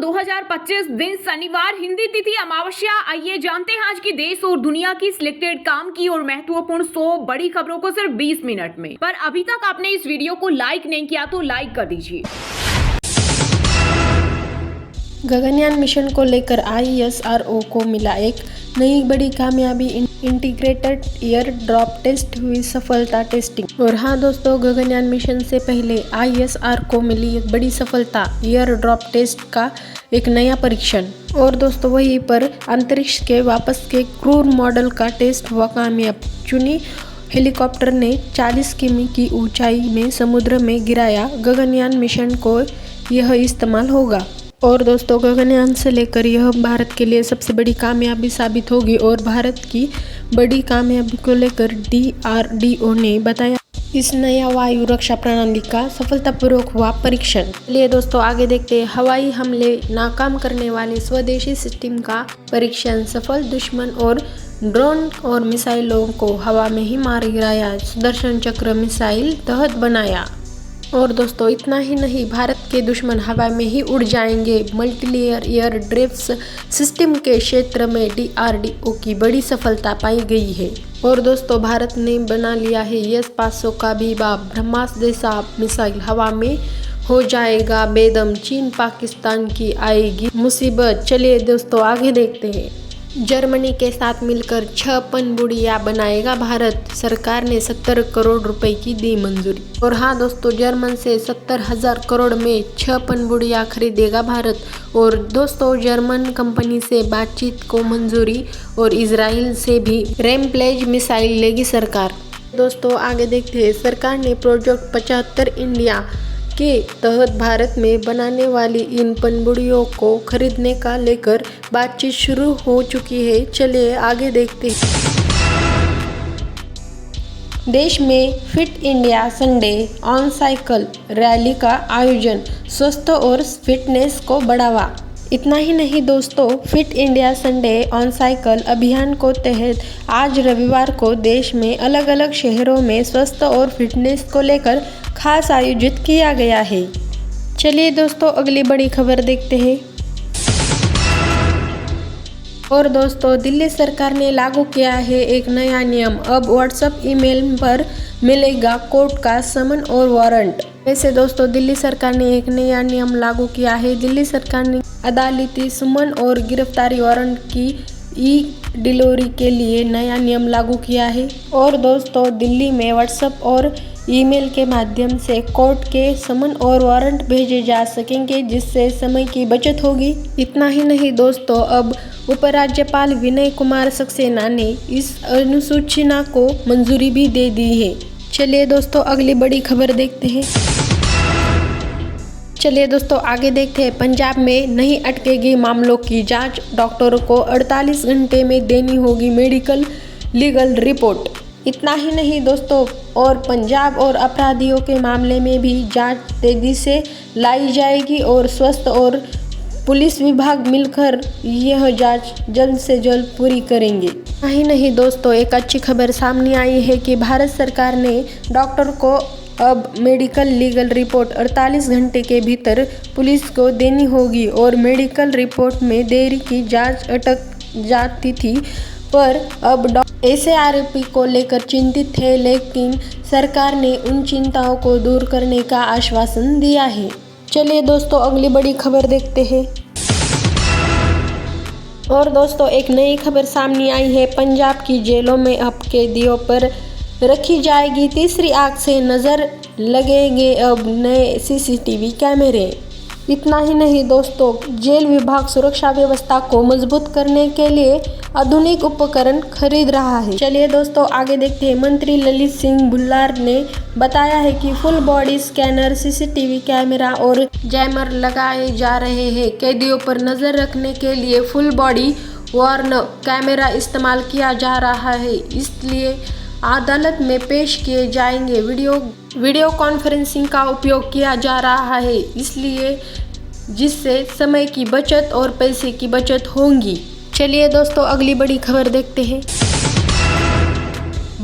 2025 दिन शनिवार, हिंदी तिथि अमावस्या। आइए जानते हैं आज की देश और दुनिया की सिलेक्टेड काम की और महत्वपूर्ण 100 बड़ी खबरों को सिर्फ 20 मिनट में। पर अभी तक आपने इस वीडियो को लाइक नहीं किया तो लाइक कर दीजिए। गगनयान मिशन को लेकर ISRO को मिला एक नई बड़ी कामयाबी। इंटीग्रेटेड एयर ड्रॉप टेस्ट हुई सफलता टेस्टिंग। और हाँ दोस्तों, गगनयान मिशन से पहले ISRO को मिली एक बड़ी सफलता, एयर ड्रॉप टेस्ट का एक नया परीक्षण। और दोस्तों वहीं पर अंतरिक्ष के वापस के क्रूर मॉडल का टेस्ट हुआ कामयाब। चुनी हेलीकॉप्टर ने 40 किमी की ऊंचाई में समुद्र में गिराया। गगनयान मिशन को यह इस्तेमाल होगा। और दोस्तों गगनयान से लेकर यह भारत के लिए सबसे बड़ी कामयाबी साबित होगी। और भारत की बड़ी कामयाबी को लेकर DRDO ने बताया इस नया वायु रक्षा प्रणाली का सफलतापूर्वक हुआ परीक्षण। चलिए दोस्तों आगे देखते हैं। हवाई हमले नाकाम करने वाले स्वदेशी सिस्टम का परीक्षण सफल। दुश्मन और ड्रोन और मिसाइलों को हवा में ही मार गिराया। सुदर्शन चक्र मिसाइल तहत बनाया। और दोस्तों इतना ही नहीं, भारत के दुश्मन हवा में ही उड़ जाएंगे। मल्टीलेयर एयर डिफेंस सिस्टम के क्षेत्र में DRDO की बड़ी सफलता पाई गई है। और दोस्तों भारत ने बना लिया है S-500 का भी बाप। ब्रह्मास्त्र जैसा मिसाइल हवा में हो जाएगा बेदम। चीन पाकिस्तान की आएगी मुसीबत। चलिए दोस्तों आगे देखते हैं। जर्मनी के साथ मिलकर 6 पनडुब्बियां बनाएगा भारत। सरकार ने 70 करोड़ रुपए की दी मंजूरी। और हाँ दोस्तों, जर्मन से 70,000 करोड़ में 6 पनडुब्बियां खरीदेगा भारत। और दोस्तों जर्मन कंपनी से बातचीत को मंजूरी। और इजराइल से भी रैम्पलेज मिसाइल लेगी सरकार। दोस्तों आगे देखते हैं। सरकार ने प्रोजेक्ट 75 इंडिया के तहत भारत में बनाने वाली इन पनडुब्बियों को खरीदने का लेकर बातचीत शुरू हो चुकी है। चलिए आगे देखते हैं। देश में fit India Sunday on cycle rally का आयोजन। स्वस्थ और फिटनेस को बढ़ावा। इतना ही नहीं दोस्तों, fit India Sunday on cycle अभियान को तहत आज रविवार को देश में अलग अलग शहरों में स्वस्थ और फिटनेस को लेकर खास आयोजित किया गया है। चलिए दोस्तों अगली बड़ी खबर देखते हैं। और दोस्तों दिल्ली सरकार ने लागू किया है एक नया नियम। अब व्हाट्सएप ईमेल पर मिलेगा कोर्ट का समन और वारंट। वैसे दोस्तों दिल्ली सरकार ने एक नया नियम लागू किया है। दिल्ली सरकार ने अदालती सुमन और गिरफ्तारी वारंट की डिलीवरी के लिए नया नियम लागू किया है। और दोस्तों दिल्ली में व्हाट्सएप और ईमेल के माध्यम से कोर्ट के समन और वारंट भेजे जा सकेंगे, जिससे समय की बचत होगी। इतना ही नहीं दोस्तों, अब उपराज्यपाल विनय कुमार सक्सेना ने इस अनुसूचना को मंजूरी भी दे दी है। चलिए दोस्तों अगली बड़ी खबर देखते हैं। चलिए दोस्तों आगे देखते हैं। पंजाब में नहीं अटकेगी मामलों की जांच। डॉक्टरों को 48 घंटे में देनी होगी मेडिकल लीगल रिपोर्ट। इतना ही नहीं दोस्तों, और पंजाब और अपराधियों के मामले में भी जांच तेजी से लाई जाएगी। और स्वास्थ्य और पुलिस विभाग मिलकर यह जांच जल्द से जल्द पूरी करेंगे। इतना ही नहीं दोस्तों, एक अच्छी खबर सामने आई है कि भारत सरकार ने डॉक्टर को अब मेडिकल लीगल रिपोर्ट 48 घंटे के भीतर पुलिस को देनी होगी। और मेडिकल रिपोर्ट में देरी की जांच अटक जाती थी, पर अब ऐसे आरोपी को लेकर चिंतित है, लेकिन सरकार ने उन चिंताओं को दूर करने का आश्वासन दिया है। चलिए दोस्तों अगली बड़ी खबर देखते हैं। और दोस्तों एक नई खबर सामने आई है। पंजाब की जेलों में अब कैदियों पर रखी जाएगी तीसरी आंख से नज़र। लगेंगे अब नए CCTV कैमरे। इतना ही नहीं दोस्तों, जेल विभाग सुरक्षा व्यवस्था को मजबूत करने के लिए आधुनिक उपकरण खरीद रहा है। चलिए दोस्तों आगे देखते हैं। मंत्री ललित सिंह भुल्लार ने बताया है कि full body scanner, CCTV camera और जैमर लगाए जा रहे हैं। कैदियों पर नजर रखने के लिए फुल बॉडी वर्न कैमरा इस्तेमाल किया जा रहा है। इसलिए अदालत में पेश किए जाएंगे। वीडियो कॉन्फ्रेंसिंग का उपयोग किया जा रहा है, इसलिए जिससे समय की बचत और पैसे की बचत होगी। चलिए दोस्तों अगली बड़ी खबर देखते हैं।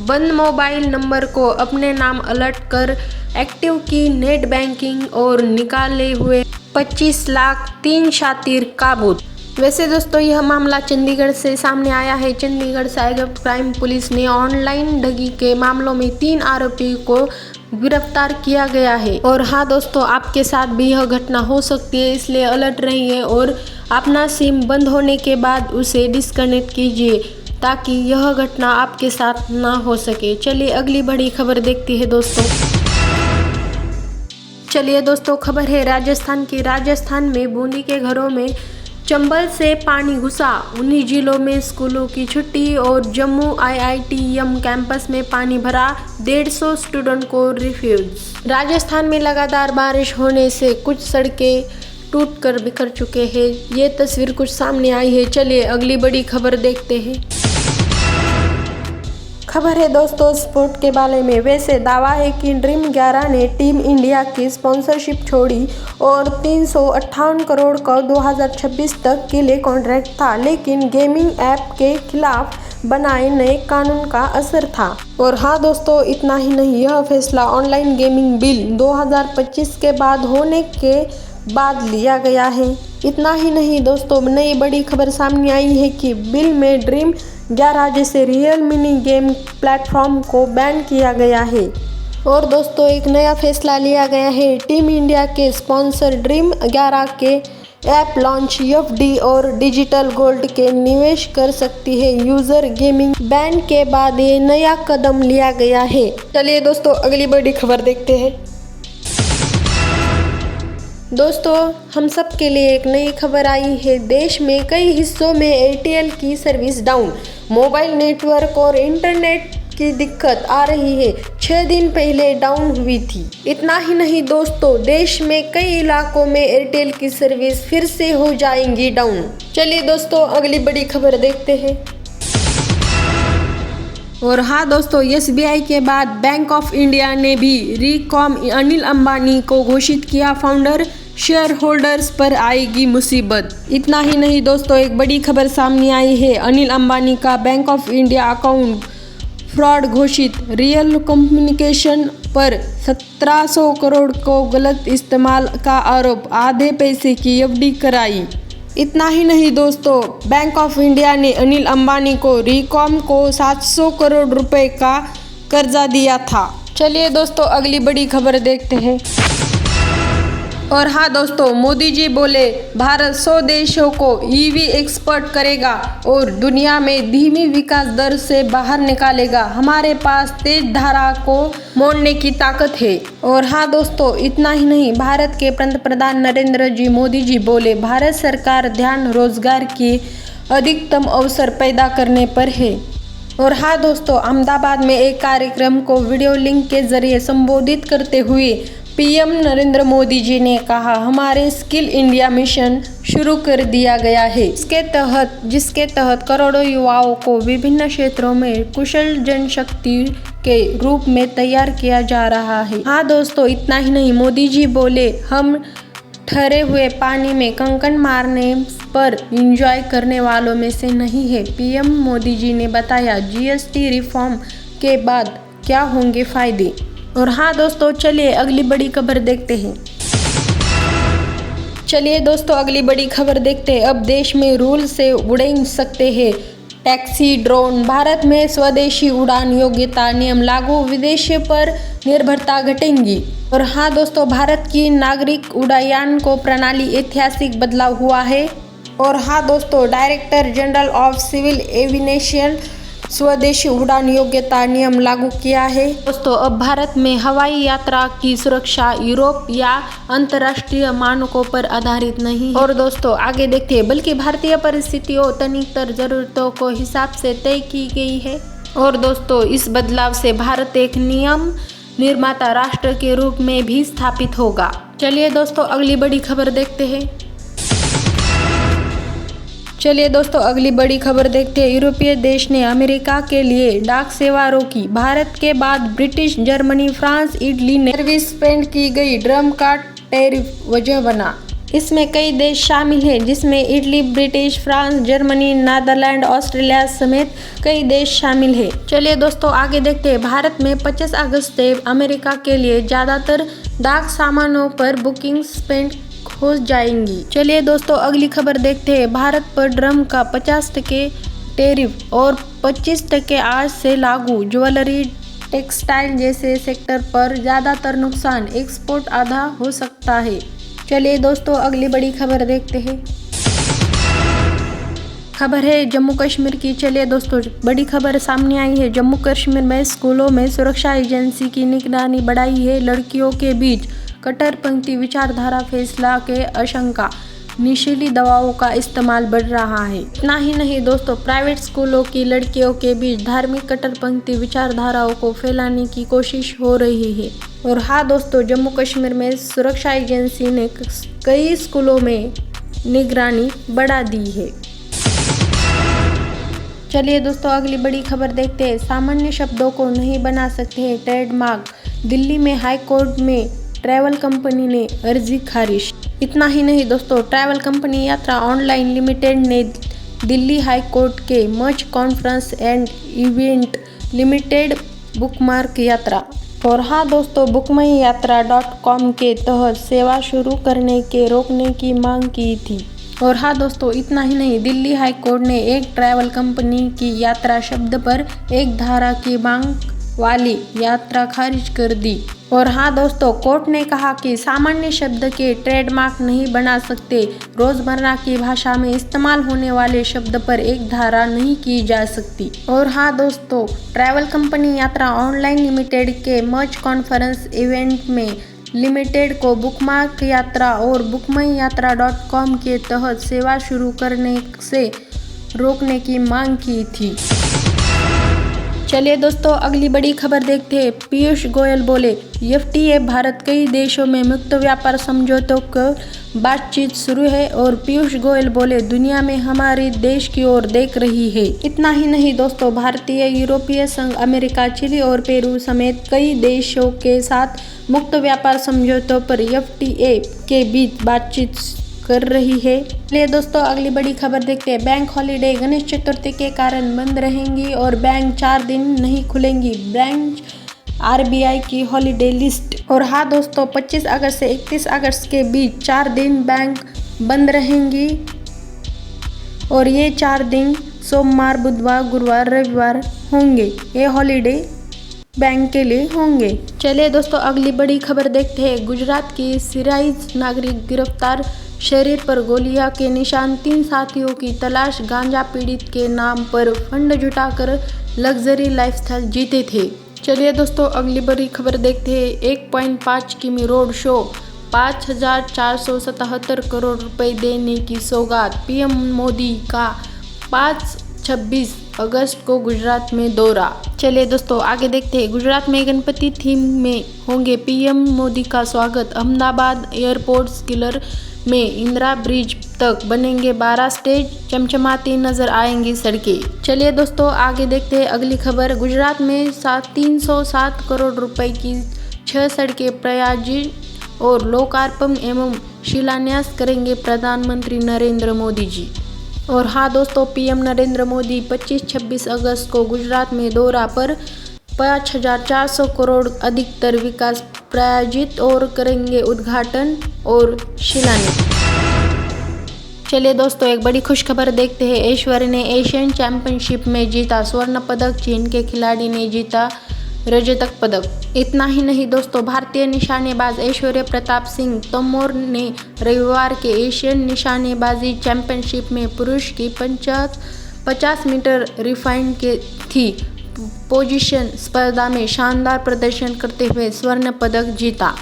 बंद मोबाइल नंबर को अपने नाम अलर्ट कर एक्टिव की नेट बैंकिंग और निकाले हुए 25 लाख 3 शातिर काबू। वैसे दोस्तों यह मामला चंडीगढ़ से सामने आया है। चंडीगढ़ साइबर क्राइम पुलिस ने ऑनलाइन ठगी के मामलों में 3 आरोपी को गिरफ्तार किया गया है। और हाँ दोस्तों, आपके साथ भी यह घटना हो सकती है, इसलिए अलर्ट रहिए और अपना सिम बंद होने के बाद उसे डिस्कनेक्ट कीजिए ताकि यह घटना आपके साथ ना हो सके। चलिए अगली बड़ी खबर देखती है दोस्तों। चलिए दोस्तों, खबर है राजस्थान की। राजस्थान में बूंदी के घरों में चंबल से पानी घुसा, 19 जिलों में स्कूलों की छुट्टी और जम्मू IITM कैंपस में पानी भरा, 150 स्टूडेंट को रिफ्यूज। राजस्थान में लगातार बारिश होने से कुछ सड़कें टूटकर बिखर चुके हैं। ये तस्वीर कुछ सामने आई है। चलिए अगली बड़ी खबर देखते हैं। खबर है दोस्तों स्पोर्ट के बारे में। वैसे दावा है कि ड्रीम 11 ने टीम इंडिया की स्पॉन्सरशिप छोड़ी और 358 करोड़ का 2026 तक के लिए कॉन्ट्रैक्ट था, लेकिन गेमिंग ऐप के खिलाफ बनाए नए कानून का असर था। और हाँ दोस्तों, इतना ही नहीं, यह फैसला ऑनलाइन गेमिंग बिल 2025 के बाद होने के बाद लिया गया है। इतना ही नहीं दोस्तों, नई बड़ी खबर सामने आई है कि बिल में ड्रीम 11 जैसे रियल मिनी गेम प्लेटफॉर्म को बैन किया गया है। और दोस्तों एक नया फैसला लिया गया है। टीम इंडिया के स्पॉन्सर ड्रीम 11 के ऐप लॉन्च FD और डिजिटल गोल्ड के निवेश कर सकती है यूजर। गेमिंग बैन के बाद ये नया कदम लिया गया है। चलिए दोस्तों अगली बड़ी खबर देखते हैं। दोस्तों हम सब के लिए एक नई खबर आई है। देश में कई हिस्सों में एयरटेल की सर्विस डाउन, मोबाइल नेटवर्क और इंटरनेट की दिक्कत आ रही है। 6 दिन पहले डाउन हुई थी। इतना ही नहीं दोस्तों, देश में कई इलाकों में एयरटेल की सर्विस फिर से हो जाएंगी डाउन। चलिए दोस्तों अगली बड़ी खबर देखते हैं। और हाँ दोस्तों, SBI के बाद बैंक ऑफ इंडिया ने भी रीकॉम अनिल अंबानी को घोषित किया फाउंडर, शेयर होल्डर्स पर आएगी मुसीबत। इतना ही नहीं दोस्तों, एक बड़ी खबर सामने आई है। अनिल अंबानी का bank of India account fraud घोषित, रियल कम्युनिकेशन पर 1700 करोड़ को गलत इस्तेमाल का आरोप, आधे पैसे की FD कराई। इतना ही नहीं दोस्तों, बैंक ऑफ इंडिया ने अनिल अंबानी को रीकॉम को 700 करोड़ रुपए का कर्जा दिया था। चलिए दोस्तों अगली बड़ी खबर देखते हैं। और हाँ दोस्तों, मोदी जी बोले भारत 100 देशों को EV एक्सपोर्ट करेगा और दुनिया में धीमी विकास दर से बाहर निकालेगा। हमारे पास तेज धारा को मोड़ने की ताकत है। और हाँ दोस्तों, इतना ही नहीं, भारत के पंतप्रधान नरेंद्र जी मोदी जी बोले भारत सरकार ध्यान रोजगार के अधिकतम अवसर पैदा करने पर है। और हाँ दोस्तों, अहमदाबाद में एक कार्यक्रम को वीडियो लिंक के जरिए संबोधित करते हुए PM नरेंद्र मोदी जी ने कहा, हमारे स्किल इंडिया मिशन शुरू कर दिया गया है, जिसके तहत करोड़ों युवाओं को विभिन्न क्षेत्रों में कुशल जनशक्ति के रूप में तैयार किया जा रहा है। हाँ दोस्तों, इतना ही नहीं, मोदी जी बोले हम ठहरे हुए पानी में कंकड़ मारने पर एंजॉय करने वालों में से नहीं है। PM मोदी जी ने बताया GST रिफॉर्म के बाद क्या होंगे फायदे। और हाँ दोस्तों, चलिए अगली बड़ी खबर देखते हैं। चलिए दोस्तों अगली बड़ी खबर देखते हैं। अब देश में रूल से उड़ सकते हैं टैक्सी ड्रोन। भारत में स्वदेशी उड़ान योग्यता नियम लागू, विदेशी पर निर्भरता घटेंगी। और हाँ दोस्तों, भारत की नागरिक उड्डयन को प्रणाली ऐतिहासिक बदलाव हुआ है। और हाँ दोस्तों, director general of civil aviation स्वदेशी उड़ान योग्यता नियम लागू किया है। दोस्तों अब भारत में हवाई यात्रा की सुरक्षा यूरोप या अंतर्राष्ट्रीय मानकों पर आधारित नहीं है। और दोस्तों आगे देखते हैं, बल्कि भारतीय परिस्थितियों तनिक जरूरतों को हिसाब से तय की गई है। और दोस्तों इस बदलाव से भारत एक नियम निर्माता राष्ट्र के रूप में भी स्थापित होगा। चलिए दोस्तों अगली बड़ी खबर देखते हैं। चलिए दोस्तों अगली बड़ी खबर देखते हैं। यूरोपीय देश ने अमेरिका के लिए डाक सेवा रोकी। भारत के बाद ब्रिटिश, जर्मनी, फ्रांस, इटली ने सर्विस सस्पेंड की गई। ट्रम्प का टैरिफ वजह बना। इसमें कई देश शामिल हैं, जिसमें Italy, British, France, Germany, Netherlands, Australia समेत कई देश शामिल हैं। चलिए दोस्तों आगे देखते हैं। भारत में 25 अगस्त से अमेरिका के लिए ज़्यादातर डाक सामानों पर बुकिंग सस्पेंड हो जाएंगी। चलिए दोस्तों अगली खबर देखते हैं। भारत पर ड्रम का 50% टैरिफ और 25% आज से लागू। ज्वेलरी, टेक्सटाइल जैसे सेक्टर पर ज़्यादातर नुकसान, एक्सपोर्ट आधा हो सकता है। चलिए दोस्तों अगली बड़ी खबर देखते हैं। खबर है जम्मू कश्मीर की। चलिए दोस्तों बड़ी खबर सामने आई है। जम्मू कश्मीर में स्कूलों में सुरक्षा एजेंसी की निगरानी बढ़ाई है। लड़कियों के बीच कट्टरपंथी विचारधारा फैसला के आशंका, नशीली दवाओं का इस्तेमाल बढ़ रहा है। इतना ही नहीं दोस्तों, प्राइवेट स्कूलों की लड़कियों के बीच धार्मिक कट्टरपंथी विचारधाराओं को फैलाने की कोशिश हो रही है। और हाँ दोस्तों, जम्मू कश्मीर में सुरक्षा एजेंसी ने कई स्कूलों में निगरानी बढ़ा दी है। चलिए दोस्तों अगली बड़ी खबर देखते हैं। सामान्य शब्दों को नहीं बना सकते हैं ट्रेडमार्क। दिल्ली में हाई कोर्ट में ट्रैवल कंपनी ने अर्जी खारिज। इतना ही नहीं दोस्तों, travel company Yatra online limited ने दिल्ली हाई कोर्ट के merge conference and event limited bookmark Yatra और हाँ दोस्तों bookmyatra.com के तहत सेवा शुरू करने के रोकने की मांग की थी। और हाँ दोस्तों, इतना ही नहीं, दिल्ली हाई कोर्ट ने एक ट्रैवल कंपनी की यात्रा शब्द पर एक धारा की मांग वाली यात्रा खारिज कर दी। और हाँ दोस्तों, कोर्ट ने कहा कि सामान्य शब्द के ट्रेडमार्क नहीं बना सकते। रोजमर्रा की भाषा में इस्तेमाल होने वाले शब्द पर एक धारा नहीं की जा सकती। और हाँ दोस्तों, travel company Yatra online limited के मर्ज कॉन्फ्रेंस इवेंट में लिमिटेड को बुकमार्क यात्रा और bookmyatra.com के तहत सेवा शुरू करने से रोकने की मांग की थी। चलिए दोस्तों अगली बड़ी खबर देखते हैं। पीयूष गोयल बोले FTA भारत कई देशों में मुक्त व्यापार समझौतों पर बातचीत शुरू है। और पीयूष गोयल बोले दुनिया में हमारे देश की ओर देख रही है। इतना ही नहीं दोस्तों, भारतीय, यूरोपीय संघ, अमेरिका, चिली और पेरू समेत कई देशों के साथ मुक्त व्यापार समझौतों पर FTA के बीच बातचीत कर रही है। चलिए दोस्तों अगली बड़ी खबर देखते हैं। बैंक हॉलीडे, गणेश चतुर्थी के कारण बंद रहेंगी और बैंक 4 दिन नहीं खुलेंगी। ब्रांच RBI की हॉलीडे लिस्ट। और हाँ दोस्तों, 25 अगस्त से 31 अगस्त के बीच 4 दिन बैंक बंद रहेंगी और ये 4 दिन सोमवार, बुधवार, गुरुवार, रविवार होंगे। ये हॉलीडे बैंक के लिए होंगे। चलिए दोस्तों अगली बड़ी खबर देखते हैं। गुजरात की सिराइज नागरिक गिरफ्तार, शरीर पर गोलियां के निशान, 3 साथियों की तलाश। गांजा पीड़ित के नाम पर फंड जुटाकर लग्जरी लाइफस्टाइल जीते थे। चलिए दोस्तों अगली बड़ी खबर देखते हैं। 1.5 किमी रोड शो, 5,477 करोड़ रुपए देने की सौगात। PM मोदी का 26 अगस्त को गुजरात में दौरा। चलिए दोस्तों आगे देखते हैं। गुजरात में गणपति थीम में होंगे PM मोदी का स्वागत। अहमदाबाद एयरपोर्ट किलर में इंदिरा ब्रिज तक बनेंगे 12 स्टेज, चमचमाती नजर आएंगी सड़कें। चलिए दोस्तों आगे देखते हैं अगली खबर। गुजरात में 307 करोड़ रुपए की 6 सड़कें प्रायोजित और लोकार्पण एवं शिलान्यास करेंगे प्रधानमंत्री नरेंद्र मोदी जी। और हाँ दोस्तों, PM नरेंद्र मोदी 25-26 अगस्त को गुजरात में दौरा पर 5,400 करोड़ अधिकतर विकास प्रायोजित और करेंगे उद्घाटन और शिलान्यास। चलिए दोस्तों एक बड़ी खुशखबर देखते हैं। ऐश्वर्या ने एशियन चैंपियनशिप में जीता स्वर्ण पदक, चीन के खिलाड़ी ने जीता रजत पदक। इतना ही नहीं दोस्तों, भारतीय निशानेबाज ऐश्वर्या प्रताप सिंह तोमर ने रविवार के एशियन निशानेबाजी चैंपियनशिप में पुरुष की 50 मीटर रिफाइंड के थी पोजीशन स्पर्धा में शानदार प्रदर्शन करते हुए स्वर्ण पदक जीता।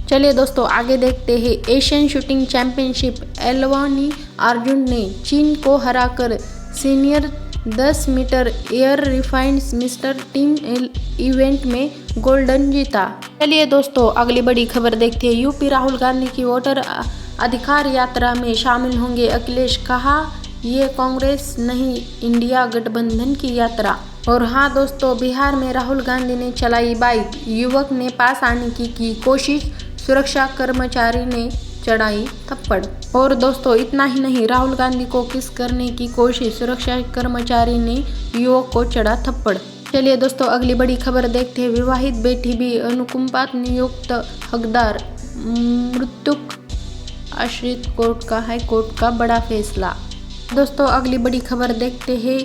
चलिए दोस्तों आगे देखते हैं। एशियन शूटिंग चैंपियनशिप, एलवानी अर्जुन ने चीन को हराकर senior 10 metre air rifle mixed team event में गोल्डन जीता। चलिए दोस्तों अगली बड़ी खबर देखते हैं। यूपी राहुल गांधी की वोटर अधिकार यात्रा में शामिल होंगे अखिलेश, कहा ये कांग्रेस नहीं इंडिया गठबंधन की यात्रा। और हाँ दोस्तों, बिहार में राहुल गांधी ने चलाई बाइक, युवक ने पास आने की कोशिश, सुरक्षा कर्मचारी ने चढ़ाई थप्पड़। और दोस्तों इतना ही नहीं, राहुल गांधी को किस करने की कोशिश, सुरक्षा कर्मचारी ने युवक को चढ़ा थप्पड़। चलिए दोस्तों अगली बड़ी खबर देखते हैं। विवाहित बेटी भी अनुकंपा नियुक्त हकदार, मृतक आश्रित कोर्ट का हाई कोर्ट का बड़ा फैसला। दोस्तों अगली बड़ी खबर देखते हैं।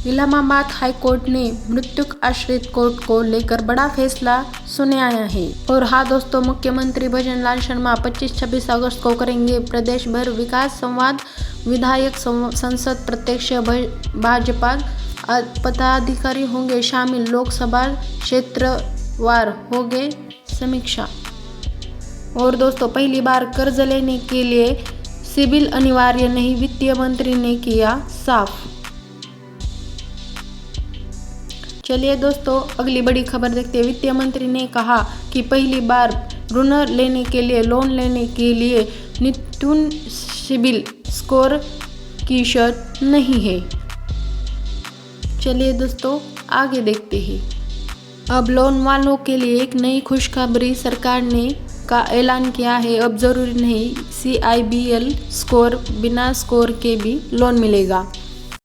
इलाहाबाद हाई कोर्ट ने मृतक आश्रित कोर्ट को लेकर बड़ा फैसला सुनाया है। और हाँ दोस्तों, मुख्यमंत्री भजन लाल शर्मा 25-26 अगस्त को करेंगे प्रदेश भर विकास संवाद। विधायक संसद प्रत्यक्ष भाजपा पदाधिकारी होंगे शामिल। लोकसभा क्षेत्रवार होंगे समीक्षा। और दोस्तों पहली बार कर्ज लेने के लिए सिबिल अनिवार्य नहीं, वित्त मंत्री ने किया साफ। चलिए दोस्तों अगली बड़ी खबर देखते हैं। वित्त मंत्री ने कहा कि पहली बार ऋण लेने के लिए लोन लेने के लिए न्यूनतम सिबिल स्कोर की शर्त नहीं है। चलिए दोस्तों आगे देखते हैं। अब लोन वालों के लिए एक नई खुशखबरी सरकार ने का ऐलान किया है। अब जरूरी नहीं CIBL स्कोर, बिना स्कोर के भी लोन मिलेगा।